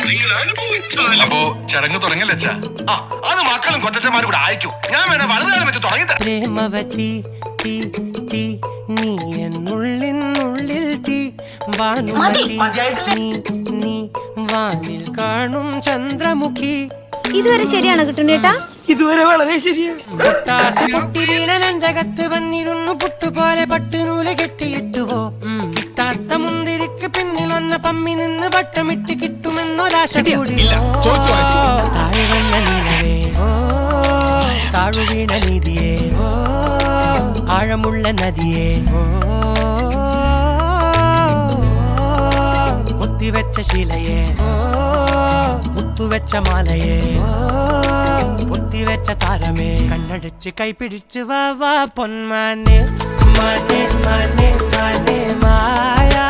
അപ്പോ ചടങ്ങ് തുടങ്ങല്ലേ അച്ഛാ? അത് മക്കളും കൊച്ചന്മാരും കൂടെ അയക്കും. ഞാൻ വേണേ വലുതാലം വെച്ച് തുടങ്ങിത്തരാം. പ്രേമവതി തീ തീ നീ എന്നുള്ളിനുള്ളിൽ തീ ഭാനുമതി നീ നീ വാനിൽ കാണും ചന്ദ്രമുഖി. ഇതുവരെ ശരിയാണ് കിട്ടുന്നേട്ടാ? ഇതുവരെ വളരെ ശരിയാണ്. പൊട്ടാസ് പൊട്ടി വീണ നെഞ്ചകത്ത് വന്നിരുന്നു പുട്ടുപോലെ പട്ടുനൂല് കെട്ടിയിട്ടുവോ. കിട്ടാത്ത മുന്തിരിക്ക് പിന്നിൽ വന്ന പമ്മി നിന്ന് വട്ടമിട്ട് കിട്ടുമെന്നൊരാശ കൂടി. താഴെ വന്ന നിലവേ ഓ താഴു വീണ നിധിയേ ഓ ആഴമുള്ള നദിയേ ഓ കൊത്തിവെച്ച ശിലയേ ഓ മുത്തുവെച്ച മാലയേ പൊത്തിവെച്ച താരമേ കണ്ണടിച്ച് കൈപിടിച്ച് വാ വാ പൊന്മാനെ മാനെ മാനെ മാനെ മായാ